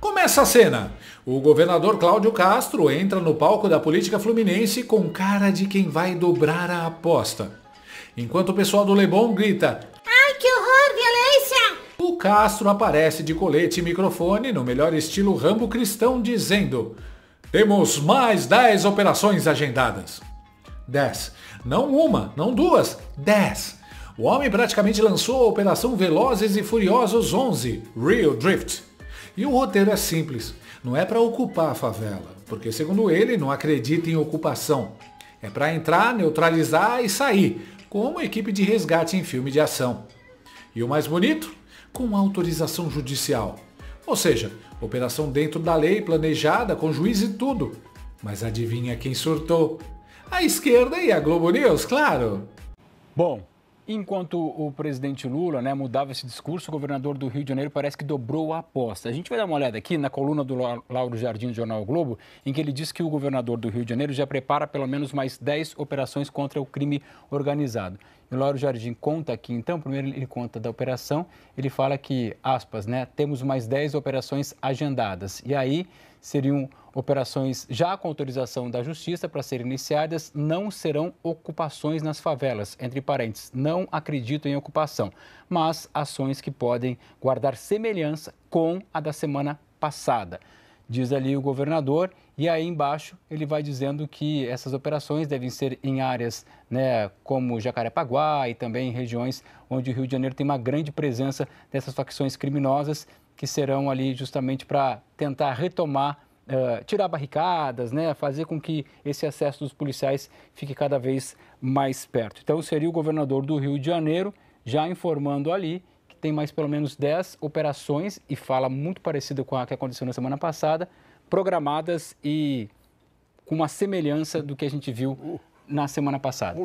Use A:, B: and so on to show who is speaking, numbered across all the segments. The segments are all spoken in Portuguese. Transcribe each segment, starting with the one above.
A: Começa a cena. O governador Cláudio Castro entra no palco da política fluminense com cara de quem vai dobrar a aposta. Enquanto o pessoal do Leblon grita:
B: "Ai, que horror, violência!",
A: o Castro aparece de colete e microfone no melhor estilo Rambo cristão dizendo: "Temos mais 10 operações agendadas." 10. Não uma, não duas, 10. O homem praticamente lançou a Operação Velozes e Furiosos 11, Real Drift. E o roteiro é simples, não é para ocupar a favela, porque segundo ele não acredita em ocupação. É para entrar, neutralizar e sair, como equipe de resgate em filme de ação. E o mais bonito? Com autorização judicial. Ou seja, operação dentro da lei, planejada, com juiz e tudo. Mas adivinha quem surtou? A esquerda e a Globo News, claro.
C: Bom, enquanto o presidente Lula, mudava esse discurso, o governador do Rio de Janeiro parece que dobrou a aposta. A gente vai dar uma olhada aqui na coluna do Lauro Jardim do Jornal o Globo, em que ele diz que o governador do Rio de Janeiro já prepara pelo menos mais 10 operações contra o crime organizado. E o Lauro Jardim conta aqui, então, primeiro ele conta da operação, ele fala que, aspas, temos mais 10 operações agendadas. E aí seriam operações já com autorização da Justiça para serem iniciadas, não serão ocupações nas favelas, entre parênteses, não acredito em ocupação, mas ações que podem guardar semelhança com a da semana passada. Diz ali o governador, e aí embaixo ele vai dizendo que essas operações devem ser em áreas como Jacarepaguá e também em regiões onde o Rio de Janeiro tem uma grande presença dessas facções criminosas que serão ali justamente para tentar retomar, tirar barricadas, fazer com que esse acesso dos policiais fique cada vez mais perto. Então seria o governador do Rio de Janeiro já informando ali que tem mais pelo menos 10 operações, e fala muito parecido com a que aconteceu na semana passada, programadas e com uma semelhança do que a gente viu na semana passada.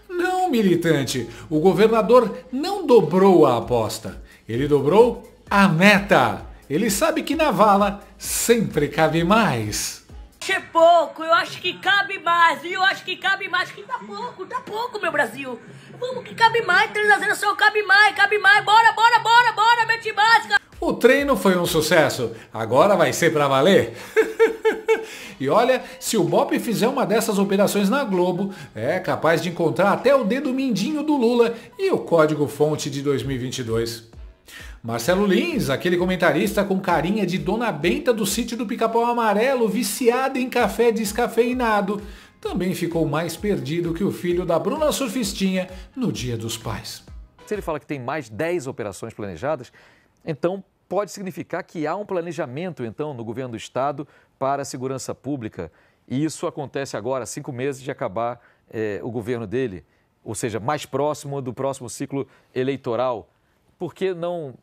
A: Não, militante, o governador não dobrou a aposta, ele dobrou a meta. Ele sabe que na vala sempre cabe mais.
D: É pouco, eu acho que cabe mais, e eu acho que cabe mais, que tá pouco, meu Brasil. Vamos que cabe mais, 3-0 só, cabe mais, bora, mete básica.
A: O treino foi um sucesso, agora vai ser pra valer. E olha, se o BOPE fizer uma dessas operações na Globo, é capaz de encontrar até o dedo mindinho do Lula e o código-fonte de 2022. Marcelo Lins, aquele comentarista com carinha de Dona Benta do sítio do Pica-Pau Amarelo, viciado em café descafeinado, também ficou mais perdido que o filho da Bruna Surfistinha no Dia dos Pais.
E: Se ele fala que tem mais 10 operações planejadas, então pode significar que há um planejamento então no governo do estado para a segurança pública, e isso acontece agora, 5 meses de acabar o governo dele, ou seja, mais próximo do próximo ciclo eleitoral. Por que não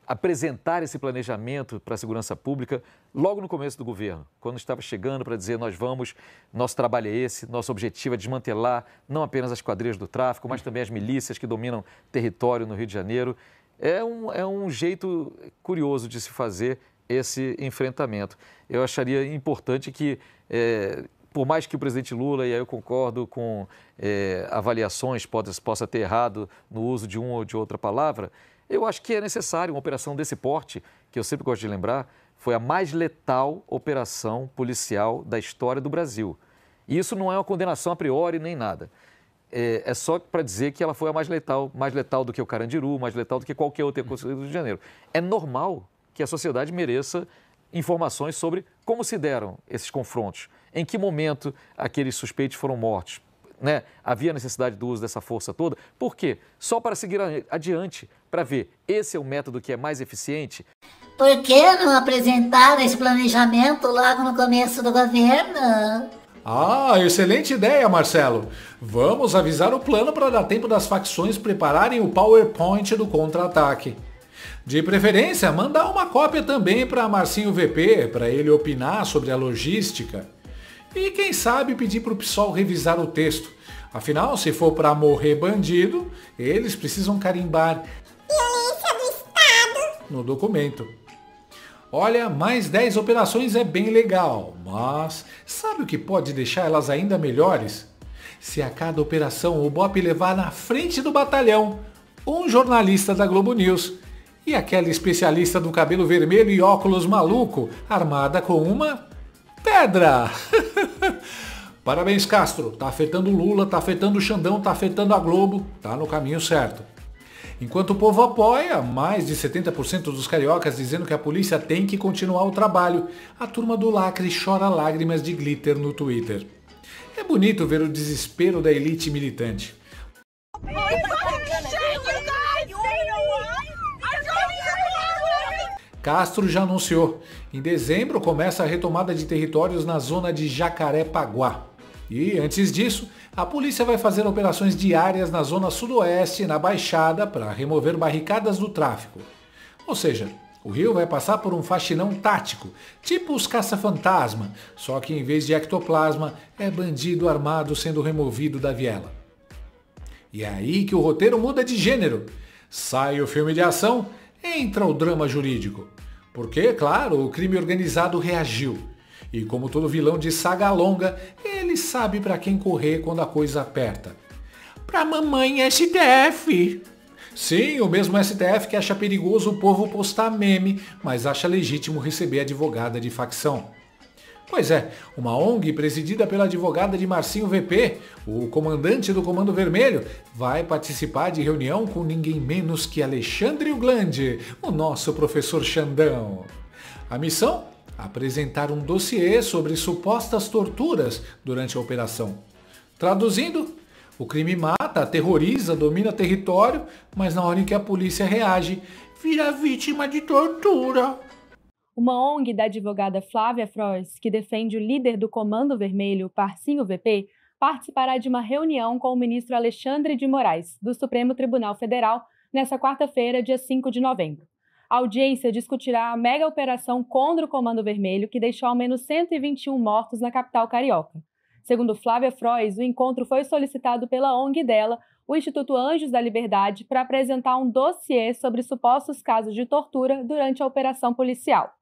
E: apresentar esse planejamento para a segurança pública logo no começo do governo, quando estava chegando para dizer nosso trabalho é esse, nosso objetivo é desmantelar não apenas as quadrilhas do tráfico, mas também as milícias que dominam território no Rio de Janeiro. É um jeito curioso de se fazer esse enfrentamento. Eu acharia importante que, por mais que o presidente Lula, e aí eu concordo com avaliações, possa ter errado no uso de uma ou de outra palavra, eu acho que é necessário uma operação desse porte, que eu sempre gosto de lembrar, foi a mais letal operação policial da história do Brasil. E isso não é uma condenação a priori nem nada. É só para dizer que ela foi a mais letal do que o Carandiru, mais letal do que qualquer outra coisa do Rio de Janeiro. É normal que a sociedade mereça informações sobre como se deram esses confrontos, em que momento aqueles suspeitos foram mortos. Havia necessidade do uso dessa força toda. Por quê? Só para seguir adiante, para ver, esse é o método que é mais eficiente.
B: Por que não apresentaram esse planejamento logo no começo do governo?
A: Ah, excelente ideia, Marcelo. Vamos avisar o plano para dar tempo das facções prepararem o PowerPoint do contra-ataque. De preferência, mandar uma cópia também para Marcinho VP, para ele opinar sobre a logística. E quem sabe pedir para o PSOL revisar o texto. Afinal, se for para morrer bandido, eles precisam carimbar violência do Estado no documento. Olha, mais 10 operações é bem legal, mas sabe o que pode deixar elas ainda melhores? Se a cada operação o BOPE levar na frente do batalhão um jornalista da Globo News E aquela especialista do cabelo vermelho e óculos maluco, armada com uma pedra. Parabéns, Castro. Tá afetando o Lula, tá afetando o Xandão, tá afetando a Globo. Tá no caminho certo. Enquanto o povo apoia, mais de 70% dos cariocas dizendo que a polícia tem que continuar o trabalho, a turma do lacre chora lágrimas de glitter no Twitter. É bonito ver o desespero da elite militante. Castro já anunciou. Em dezembro começa a retomada de territórios na zona de Jacarepaguá. E, antes disso, a polícia vai fazer operações diárias na zona sudoeste e na Baixada para remover barricadas do tráfico. Ou seja, o Rio vai passar por um faxinão tático, tipo os caça-fantasma, só que em vez de ectoplasma, é bandido armado sendo removido da viela. E é aí que o roteiro muda de gênero. Sai o filme de ação, entra o drama jurídico. Porque, claro, o crime organizado reagiu. E como todo vilão de saga longa, ele sabe para quem correr quando a coisa aperta. Pra mamãe STF. Sim, o mesmo STF que acha perigoso o povo postar meme, mas acha legítimo receber advogada de facção. Pois é, uma ONG presidida pela advogada de Marcinho VP, o comandante do Comando Vermelho, vai participar de reunião com ninguém menos que Alexandre Uglandi, o nosso professor Xandão. A missão? Apresentar um dossiê sobre supostas torturas durante a operação. Traduzindo, o crime mata, aterroriza, domina território, mas na hora em que a polícia reage, vira vítima de tortura.
F: Uma ONG da advogada Flávia Frois, que defende o líder do Comando Vermelho, Marcinho VP, participará de uma reunião com o ministro Alexandre de Moraes, do Supremo Tribunal Federal, nesta quarta-feira, dia 5 de novembro. A audiência discutirá a mega operação contra o Comando Vermelho, que deixou ao menos 121 mortos na capital carioca. Segundo Flávia Frois, o encontro foi solicitado pela ONG dela, o Instituto Anjos da Liberdade, para apresentar um dossiê sobre supostos casos de tortura durante a operação policial.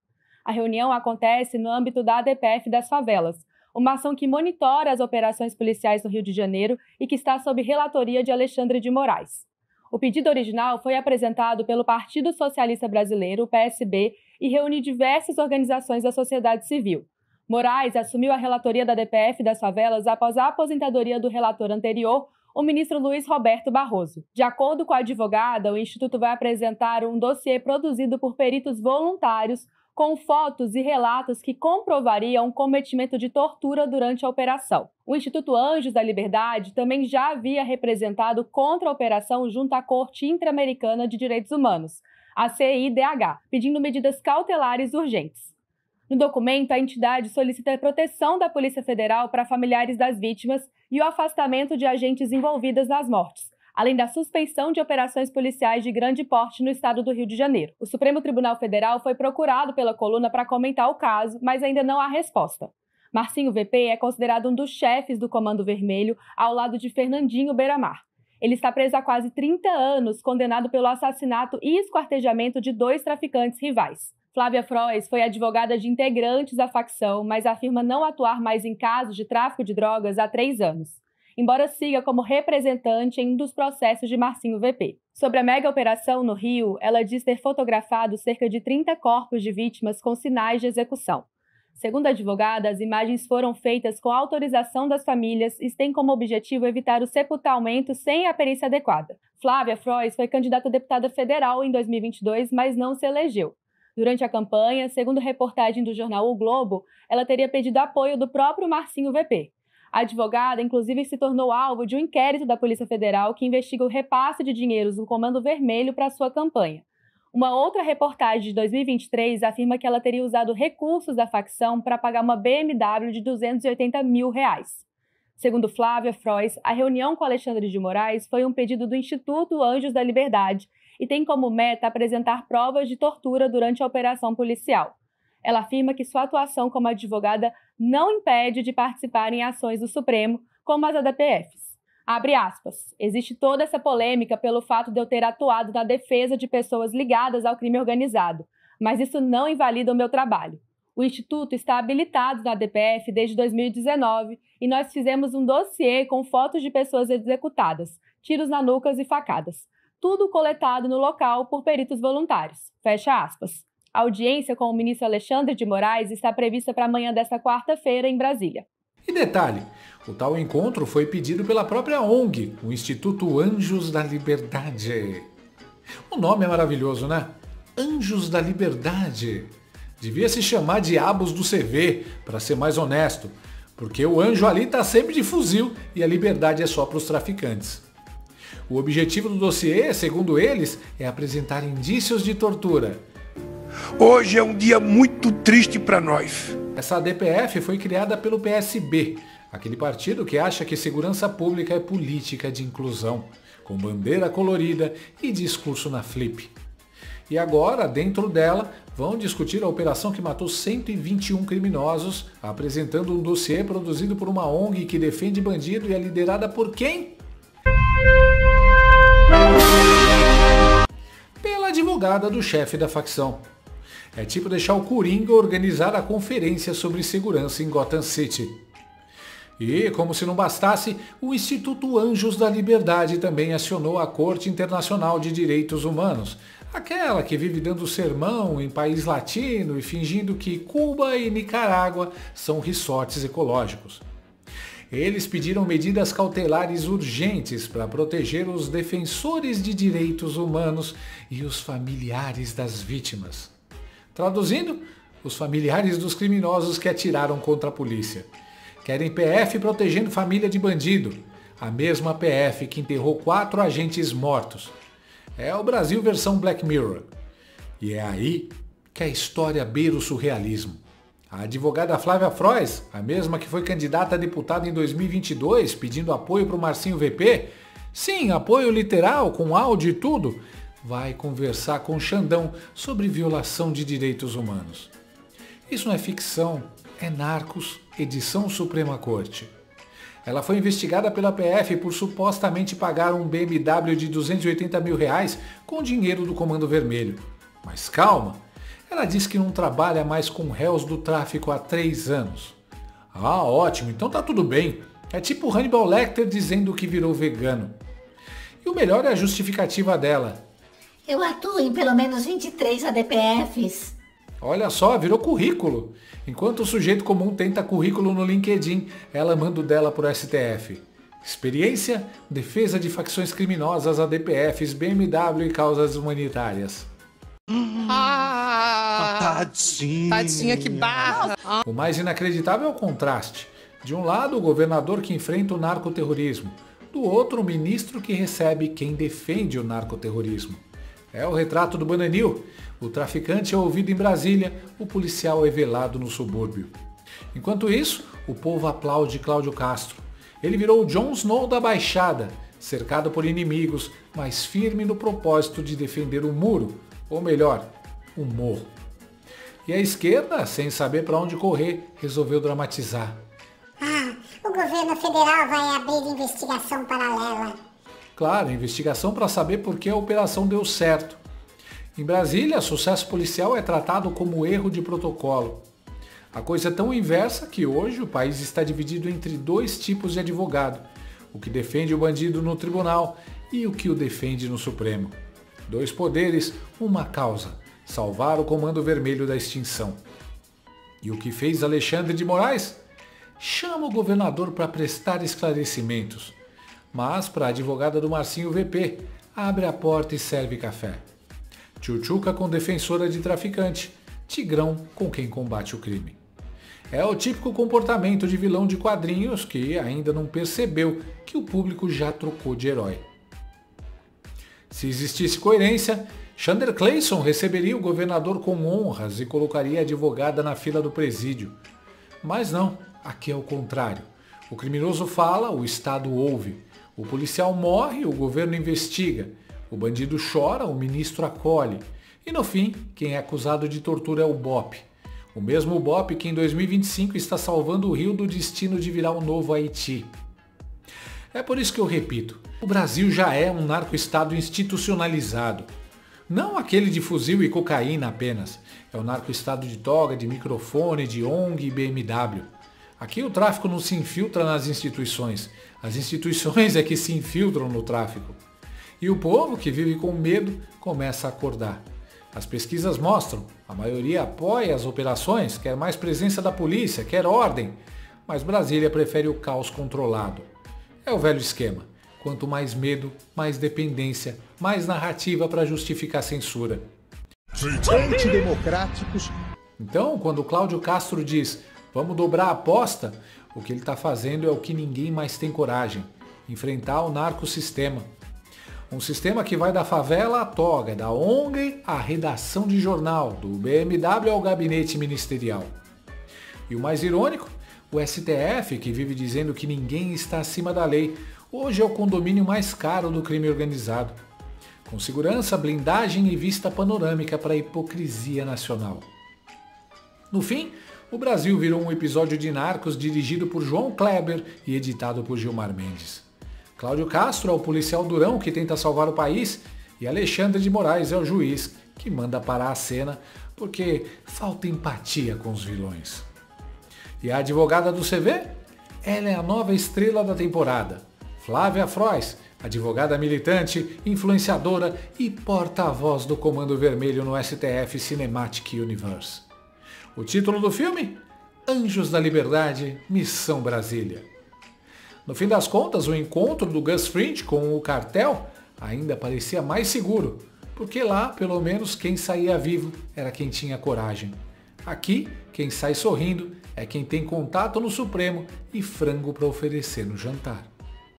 F: A reunião acontece no âmbito da ADPF das Favelas, uma ação que monitora as operações policiais no Rio de Janeiro e que está sob relatoria de Alexandre de Moraes. O pedido original foi apresentado pelo Partido Socialista Brasileiro, o PSB, e reúne diversas organizações da sociedade civil. Moraes assumiu a relatoria da ADPF das Favelas após a aposentadoria do relator anterior, o ministro Luiz Roberto Barroso. De acordo com a advogada, o Instituto vai apresentar um dossiê produzido por peritos voluntários com fotos e relatos que comprovariam o cometimento de tortura durante a operação. O Instituto Anjos da Liberdade também já havia representado contra a operação junto à Corte Interamericana de Direitos Humanos, a CIDH, pedindo medidas cautelares urgentes. No documento, a entidade solicita a proteção da Polícia Federal para familiares das vítimas e o afastamento de agentes envolvidos nas mortes, além da suspensão de operações policiais de grande porte no estado do Rio de Janeiro. O Supremo Tribunal Federal foi procurado pela coluna para comentar o caso, mas ainda não há resposta. Marcinho VP é considerado um dos chefes do Comando Vermelho, ao lado de Fernandinho Beiramar. Ele está preso há quase 30 anos, condenado pelo assassinato e esquartejamento de 2 traficantes rivais. Flávia Frois foi advogada de integrantes da facção, mas afirma não atuar mais em casos de tráfico de drogas há 3 anos. Embora siga como representante em um dos processos de Marcinho VP. Sobre a mega operação no Rio, ela diz ter fotografado cerca de 30 corpos de vítimas com sinais de execução. Segundo a advogada, as imagens foram feitas com autorização das famílias e têm como objetivo evitar o sepultamento sem a perícia adequada. Flávia Frois foi candidata a deputada federal em 2022, mas não se elegeu. Durante a campanha, segundo reportagem do jornal O Globo, ela teria pedido apoio do próprio Marcinho VP. A advogada, inclusive, se tornou alvo de um inquérito da Polícia Federal que investiga o repasse de dinheiros do Comando Vermelho para sua campanha. Uma outra reportagem de 2023 afirma que ela teria usado recursos da facção para pagar uma BMW de R$280 mil. Segundo Flávia Frois, a reunião com Alexandre de Moraes foi um pedido do Instituto Anjos da Liberdade e tem como meta apresentar provas de tortura durante a operação policial. Ela afirma que sua atuação como advogada não impede de participar em ações do Supremo, como as ADPFs. Abre aspas. Existe toda essa polêmica pelo fato de eu ter atuado na defesa de pessoas ligadas ao crime organizado, mas isso não invalida o meu trabalho. O Instituto está habilitado na ADPF desde 2019 e nós fizemos um dossiê com fotos de pessoas executadas, tiros na nuca e facadas. tudo coletado no local por peritos voluntários. Fecha aspas. A audiência com o ministro Alexandre de Moraes está prevista para amanhã desta quarta-feira em Brasília.
A: E detalhe, o tal encontro foi pedido pela própria ONG, o Instituto Anjos da Liberdade. O nome é maravilhoso, né? Anjos da Liberdade. Devia se chamar Diabos do CV, para ser mais honesto, porque o anjo ali está sempre de fuzil e a liberdade é só para os traficantes. O objetivo do dossiê, segundo eles, é apresentar indícios de tortura.
G: Hoje é um dia muito triste para nós.
A: Essa DPF foi criada pelo PSB, aquele partido que acha que segurança pública é política de inclusão, com bandeira colorida e discurso na flip. E agora, dentro dela, vão discutir a operação que matou 121 criminosos, apresentando um dossiê produzido por uma ONG que defende bandido e é liderada por quem? Pela advogada do chefe da facção. É tipo deixar o Coringa organizar a conferência sobre segurança em Gotham City. E, como se não bastasse, o Instituto Anjos da Liberdade também acionou a Corte Internacional de Direitos Humanos, aquela que vive dando sermão em país latino e fingindo que Cuba e Nicarágua são resorts ecológicos. Eles pediram medidas cautelares urgentes para proteger os defensores de direitos humanos e os familiares das vítimas. Traduzindo, os familiares dos criminosos que atiraram contra a polícia. Querem PF protegendo família de bandido, a mesma PF que enterrou 4 agentes mortos. É o Brasil versão Black Mirror. E é aí que a história beira o surrealismo. A advogada Flávia Frois, a mesma que foi candidata a deputada em 2022 pedindo apoio para o Marcinho VP, sim, apoio literal, com áudio e tudo, vai conversar com Xandão sobre violação de direitos humanos. Isso não é ficção, é Narcos, edição Suprema Corte. Ela foi investigada pela PF por supostamente pagar um BMW de R$280 mil com dinheiro do Comando Vermelho. Mas calma, ela diz que não trabalha mais com réus do tráfico há 3 anos. Ah, ótimo, então tá tudo bem. É tipo Hannibal Lecter dizendo que virou vegano. E o melhor é a justificativa dela.
B: Eu atuo em pelo menos 23 ADPFs.
A: Olha só, virou currículo. Enquanto o sujeito comum tenta currículo no LinkedIn, ela manda o dela pro STF. Experiência, defesa de facções criminosas, ADPFs, BMW e causas humanitárias.
H: Tadinha, que barra.
A: O mais inacreditável é o contraste. De um lado, o governador que enfrenta o narcoterrorismo. Do outro, o ministro que recebe quem defende o narcoterrorismo. É o retrato do Bananil. O traficante é ouvido em Brasília, o policial é velado no subúrbio. Enquanto isso, o povo aplaude Cláudio Castro. Ele virou o Jon Snow da Baixada, cercado por inimigos, mas firme no propósito de defender o muro, ou melhor, o morro. E a esquerda, sem saber para onde correr, resolveu dramatizar.
I: O governo federal vai abrir investigação paralela.
A: Claro, investigação para saber por que a operação deu certo. Em Brasília, sucesso policial é tratado como erro de protocolo. A coisa é tão inversa que hoje o país está dividido entre 2 tipos de advogado, o que defende o bandido no tribunal e o que o defende no Supremo. 2 poderes, uma causa, salvar o Comando Vermelho da extinção. E o que fez Alexandre de Moraes? Chama o governador para prestar esclarecimentos. Mas, para a advogada do Marcinho VP, abre a porta e serve café. Tchutchuca com defensora de traficante, Tigrão com quem combate o crime. É o típico comportamento de vilão de quadrinhos que ainda não percebeu que o público já trocou de herói. Se existisse coerência, Chandler Clayson receberia o governador com honras e colocaria a advogada na fila do presídio. Mas não, aqui é o contrário. O criminoso fala, o Estado ouve. O policial morre, o governo investiga. O bandido chora, o ministro acolhe. E no fim, quem é acusado de tortura é o BOP. O mesmo BOP que em 2025 está salvando o Rio do destino de virar um novo Haiti. É por isso que eu repito, o Brasil já é um narco-estado institucionalizado. Não aquele de fuzil e cocaína apenas. É o narco-estado de toga, de microfone, de ONG e BMW. Aqui o tráfico não se infiltra nas instituições. As instituições é que se infiltram no tráfico. E o povo, que vive com medo, começa a acordar. As pesquisas mostram, a maioria apoia as operações, quer mais presença da polícia, quer ordem, mas Brasília prefere o caos controlado. É o velho esquema. Quanto mais medo, mais dependência, mais narrativa para justificar a censura.
H: Antidemocráticos.
A: Então, quando Cláudio Castro diz, vamos dobrar a aposta, o que ele está fazendo é o que ninguém mais tem coragem, enfrentar o narcossistema. Um sistema que vai da favela à toga, da ONG à redação de jornal, do BMW ao gabinete ministerial. E o mais irônico, o STF, que vive dizendo que ninguém está acima da lei, hoje é o condomínio mais caro do crime organizado. Com segurança, blindagem e vista panorâmica para a hipocrisia nacional. No fim, o Brasil virou um episódio de Narcos dirigido por João Kleber e editado por Gilmar Mendes. Cláudio Castro é o policial durão que tenta salvar o país e Alexandre de Moraes é o juiz que manda parar a cena porque falta empatia com os vilões. E a advogada do CV? Ela é a nova estrela da temporada. Flávia Frois, advogada militante, influenciadora e porta-voz do Comando Vermelho no STF Cinematic Universe. O título do filme? Anjos da Liberdade, Missão Brasília. No fim das contas, o encontro do Gus Fring com o cartel ainda parecia mais seguro, porque lá, pelo menos, quem saía vivo era quem tinha coragem. Aqui, quem sai sorrindo é quem tem contato no Supremo e frango para oferecer no jantar.